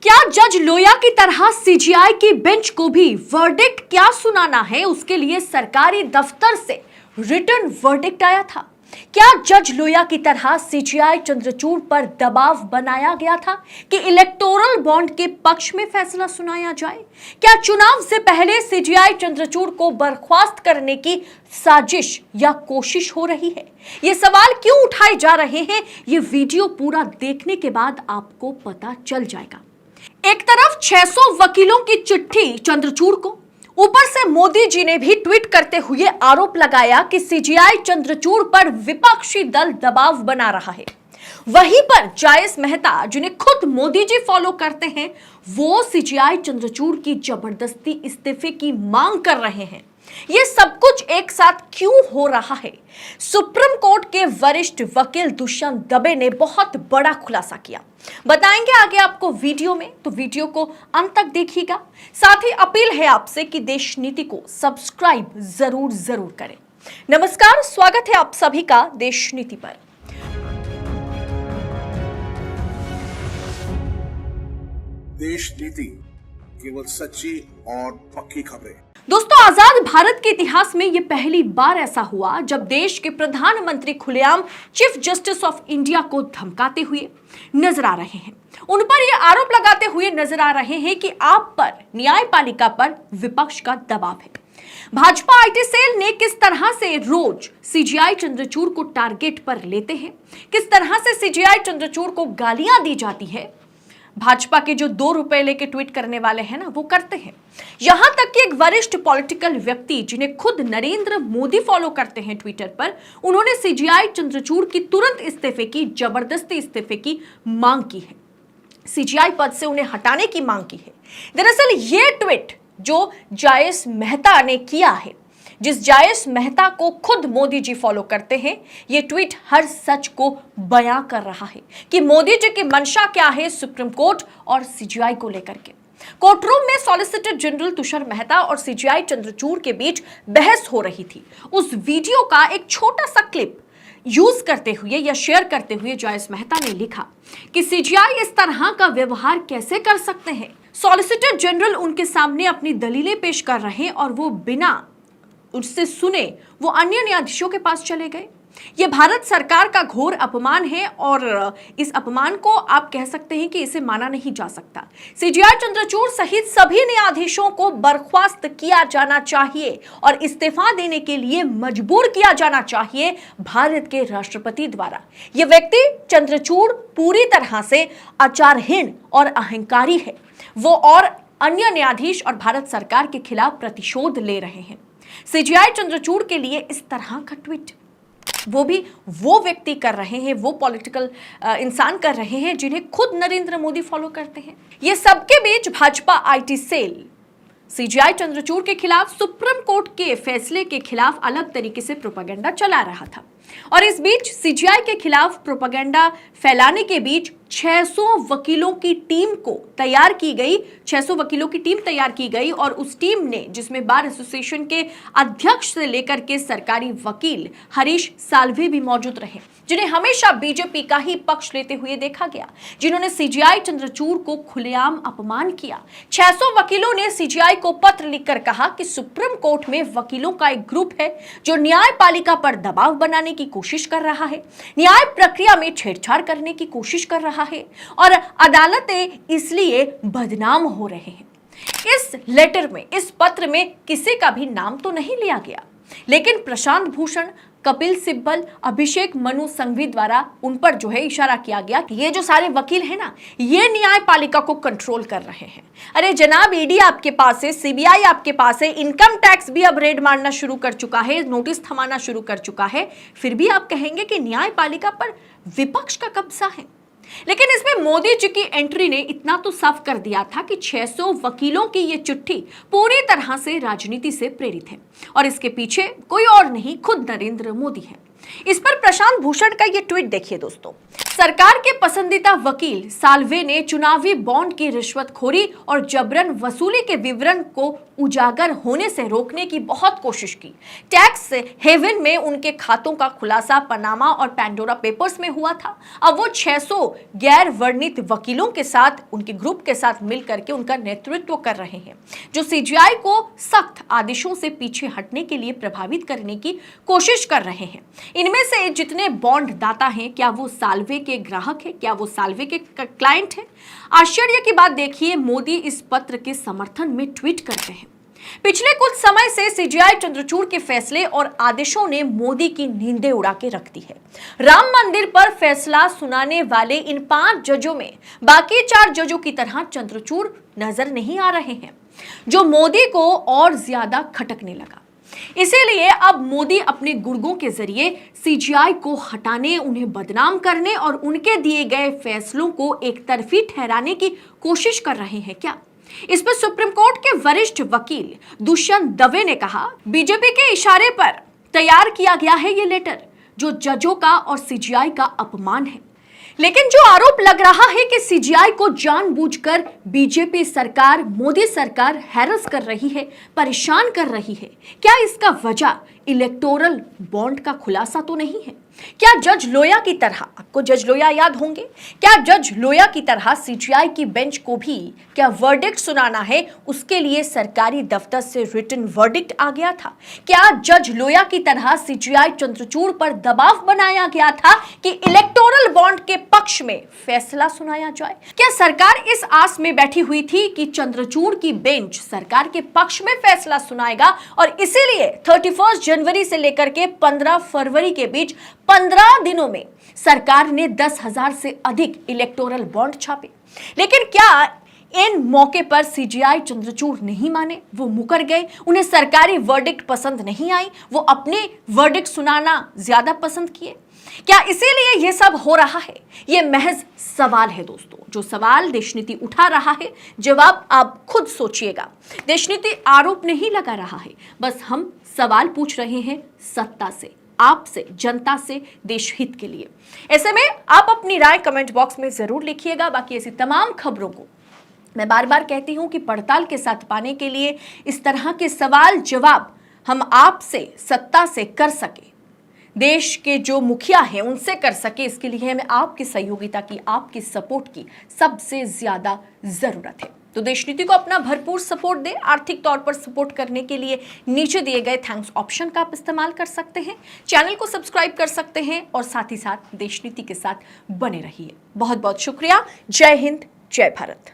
क्या जज लोया की तरह सीजीआई की बेंच को भी वर्डिक्ट क्या सुनाना है, उसके लिए सरकारी दफ्तर से रिटन वर्डिक्ट आया था। क्या जज लोया की तरह सीजीआई चंद्रचूड़ पर दबाव बनाया गया था कि इलेक्टोरल बॉन्ड के पक्ष में फैसला सुनाया जाए? क्या चुनाव से पहले सीजीआई चंद्रचूड़ को बर्खास्त करने की साजिश या कोशिश हो रही है? ये सवाल क्यों उठाए जा रहे हैं, ये वीडियो पूरा देखने के बाद आपको पता चल जाएगा। एक तरफ 600 वकीलों की चिट्ठी चंद्रचूड़ को, ऊपर से मोदी जी ने भी ट्वीट करते हुए आरोप लगाया कि सीजीआई चंद्रचूड़ पर विपक्षी दल दबाव बना रहा है। वहीं पर जायस मेहता, जिन्हें खुद मोदी जी फॉलो करते हैं, वो सीजीआई चंद्रचूड़ की जबरदस्ती इस्तीफे की मांग कर रहे हैं। ये सब कुछ एक साथ क्यों हो रहा है? सुप्रीम कोर्ट के वरिष्ठ वकील दुष्यंत दबे ने बहुत बड़ा खुलासा किया। बताएंगे आगे आपको वीडियो में, तो वीडियो को अंत तक देखिएगा। साथ ही अपील है आपसे कि देश नीति को सब्सक्राइब जरूर करें। नमस्कार, स्वागत है आप सभी का देश नीति पर। देश नीति, केवल सच्ची और पक्की खबरें। दोस्तों, आजाद भारत के इतिहास में यह पहली बार ऐसा हुआ जब देश के प्रधानमंत्री खुलेआम चीफ जस्टिस ऑफ इंडिया को धमकाते हुए नजर आ रहे हैं। उन पर यह आरोप लगाते हुए नजर आ रहे हैं कि आप पर, न्यायपालिका पर विपक्ष का दबाव है। भाजपा आईटी सेल ने किस तरह से रोज सीजीआई चंद्रचूड़ को टारगेट पर लेते हैं, किस तरह से सीजीआई चंद्रचूड़ को गालियां दी जाती है, भाजपा के जो 2 रुपए लेके ट्वीट करने वाले हैं ना, वो करते हैं। यहां तक कि एक वरिष्ठ पॉलिटिकल व्यक्ति, जिन्हें खुद नरेंद्र मोदी फॉलो करते हैं ट्विटर पर, उन्होंने सीजीआई चंद्रचूड़ की तुरंत इस्तीफे की, जबरदस्ती इस्तीफे की मांग की है। सीजीआई पद से उन्हें हटाने की मांग की है। दरअसल ये ट्वीट जो जायस मेहता ने किया है, जिस जायस मेहता को खुद मोदी जी फॉलो करते हैं, ये ट्वीट हर सच को बयां कर रहा है कि मोदी जी की मंशा क्या है सुप्रीम कोर्ट और सीजीआई को लेकर के। कोर्टरूम में सॉलिसिटर जनरल तुषार मेहता और सीजीआई चंद्रचूड़ के बीच बहस हो रही थी। उस वीडियो का एक छोटा सा क्लिप यूज करते हुए या शेयर करते हुए जायस मेहता ने लिखा कि सीजीआई इस तरह का व्यवहार कैसे कर सकते हैं। सॉलिसिटर जनरल उनके सामने अपनी दलीलें पेश कर रहे हैं और वो बिना उससे सुने वो अन्य न्यायाधीशों के पास चले गए। ये भारत सरकार का घोर अपमान है और इस अपमान को आप कह सकते हैं कि इसे माना नहीं जा सकता। सीजीआई चंद्रचूड़ सहित सभी न्यायाधीशों को बर्खास्त किया जाना चाहिए और इस्तीफा देने के लिए मजबूर किया जाना चाहिए भारत के राष्ट्रपति द्वारा। ये व्यक्ति चंद्रचूड़ पूरी तरह से आचारहीन और अहंकारी है। वो और अन्य न्यायाधीश और भारत सरकार के खिलाफ प्रतिशोध ले रहे हैं। सीजीआई चंद्रचूड़ के लिए इस तरह का ट्वीट वो भी वो व्यक्ति कर रहे हैं, वो पॉलिटिकल इंसान कर रहे हैं जिन्हें खुद नरेंद्र मोदी फॉलो करते हैं। ये सबके बीच Bhajpa IT cell CJI Chandrachud के खिलाफ सुप्रीम कोर्ट के फैसले के खिलाफ अलग तरीके से प्रोपेगेंडा चला रहा था और इस बीच सीजीआई के खिलाफ प्रोपेगेंडा फैलाने के बीच 600 वकीलों की टीम को तैयार की गई 600 वकीलों की टीम तैयार की गई और उस टीम ने, जिसमें बार एसोसिएशन के अध्यक्ष से लेकर के सरकारी वकील हरीश साल्वे भी मौजूद रहे, जिन्हें हमेशा बीजेपी का ही पक्ष लेते हुए देखा गया, जिन्होंने सीजीआई चंद्रचूड़ को खुलेआम अपमान किया। 600 वकीलों ने सीजीआई को पत्र लिखकर कहा कि सुप्रीम कोर्ट में वकीलों का एक ग्रुप है जो न्यायपालिका पर दबाव बनाने की कोशिश कर रहा है, न्याय प्रक्रिया में छेड़छाड़ करने की कोशिश कर रहा है और अदालतें इसलिए बदनाम हो रहे हैं। इस लेटर में, इस पत्र में किसी का भी नाम तो नहीं लिया गया, लेकिन प्रशांत भूषण, कपिल सिब्बल, अभिषेक मनु संघवी द्वारा उन पर जो है इशारा किया गया कि ये जो सारे वकील हैं ना, ये न्यायपालिका को कंट्रोल कर रहे हैं। अरे जनाब, ईडी आपके पास है, सीबीआई आपके पास है, इनकम टैक्स भी अब रेड मारना शुरू कर चुका है, नोटिस थमाना शुरू कर चुका है, फिर भी आप कहेंगे कि न्यायपालिका पर विपक्ष का कब्जा है। लेकिन इसमें मोदी जी की एंट्री ने इतना तो साफ कर दिया था कि 600 वकीलों की ये चिट्ठी पूरी तरह से राजनीति से प्रेरित है और इसके पीछे कोई और नहीं, खुद नरेंद्र मोदी है। इस पर प्रशांत भूषण का ये ट्वीट देखिए दोस्तों। सरकार के पसंदीदा वकील साल्वे ने चुनावी बॉन्ड की रिश्वतखोरी और जबरन वसूली के विवरण को उजागर होने से रोकने की बहुत कोशिश की। टैक्स हेवन में उनके खातों का खुलासा पनामा और पैंडोरा पेपर्स में हुआ था। अब वो 600 गैर वर्णित वकीलों के साथ, उनके ग्रुप के साथ मिलकर के उनका नेतृत्व कर रहे हैं, जो सीजीआई को सख्त आदेशों से पीछे हटने के लिए प्रभावित करने की कोशिश कर रहे हैं। इनमें से जितने बॉन्ड दाता हैं, क्या वो साल्वे के ग्राहक है? क्या वो साल्वे के क्लाइंट है? आश्चर्य की बात देखिए, मोदी इस पत्र के समर्थन में ट्वीट करते हैं। पिछले कुछ समय से सीजीआई चंद्रचूड़ के फैसले और आदेशों ने मोदी की नींदें उड़ा के रख दी है। राम मंदिर पर फैसला सुनाने वाले इन 5 जजों में बाकी 4 जजों की तरह चंद्रचूड़ नजर नहीं आ रहे हैं, जो मोदी को और ज्यादा खटकने लगा। इसीलिए अब मोदी अपने गुर्गों के जरिए सीजीआई को हटाने, उन्हें बदनाम करने और उनके दिए गए फैसलों को एक तरफी ठहराने की कोशिश कर रहे हैं क्या? इस पर सुप्रीम कोर्ट के वरिष्ठ वकील दुष्यंत दवे ने कहा, बीजेपी के इशारे पर तैयार किया गया है ये लेटर, जो जजों का और सीजीआई का अपमान है। लेकिन जो आरोप लग रहा है कि सीजीआई को जानबूझकर बीजेपी सरकार, मोदी सरकार हैरेस कर रही है, परेशान कर रही है, क्या इसका वजह इलेक्टोरल बॉन्ड का खुलासा तो नहीं है? क्या जज लोया की तरह, आपको जज लोया याद होंगे, क्या जज लोया की तरह सीजीआई की बेंच को भी क्या वर्डिक्ट सुनाना है, उसके लिए सरकारी दफ्तर से रिटन वर्डिक्ट आ गया था? क्या जज लोया की तरह सीजीआई चंद्रचूड़ पर दबाव बनाया गया था कि इलेक्टोरल बॉन्ड के पक्ष में फैसला सुनाया जाए? क्या सरकार इस आस में बैठी हुई थी कि चंद्रचूड़ की बेंच सरकार के पक्ष में फैसला सुनाएगा और इसीलिए 31 जनवरी से लेकर के 15 फरवरी के बीच 15 दिनों में सरकार ने 10,000 से अधिक इलेक्टोरल बॉन्ड छापे? लेकिन क्या इन मौके पर सीजीआई चंद्रचूड़ नहीं माने, वो मुकर गए, उन्हें सरकारी वर्डिक्ट पसंद नहीं आई, वो अपने वर्डिक्ट सुनाना ज्यादा पसंद किए? क्या इसीलिए यह सब हो रहा है? यह महज सवाल है दोस्तों, जो सवाल देशनीति उठा रहा है, जवाब आप खुद सोचिएगा। देशनीति आरोप नहीं लगा रहा है, बस हम सवाल पूछ रहे हैं सत्ता से, आपसे, जनता से, देश हित के लिए। ऐसे में आप अपनी राय कमेंट बॉक्स में जरूर लिखिएगा। बाकी ऐसी तमाम खबरों को मैं बार बार कहती हूं कि पड़ताल के साथ पाने के लिए इस तरह के सवाल जवाब हम आपसे, सत्ता से कर सके, देश के जो मुखिया हैं उनसे कर सके, इसके लिए हमें आपकी सहयोगिता की, आपकी सपोर्ट की सबसे ज्यादा जरूरत है। तो देशनीति को अपना भरपूर सपोर्ट दे। आर्थिक तौर पर सपोर्ट करने के लिए नीचे दिए गए थैंक्स ऑप्शन का आप इस्तेमाल कर सकते हैं, चैनल को सब्सक्राइब कर सकते हैं और साथ ही साथ देशनीति के साथ बने रहिए। बहुत बहुत शुक्रिया। जय हिंद, जय भारत।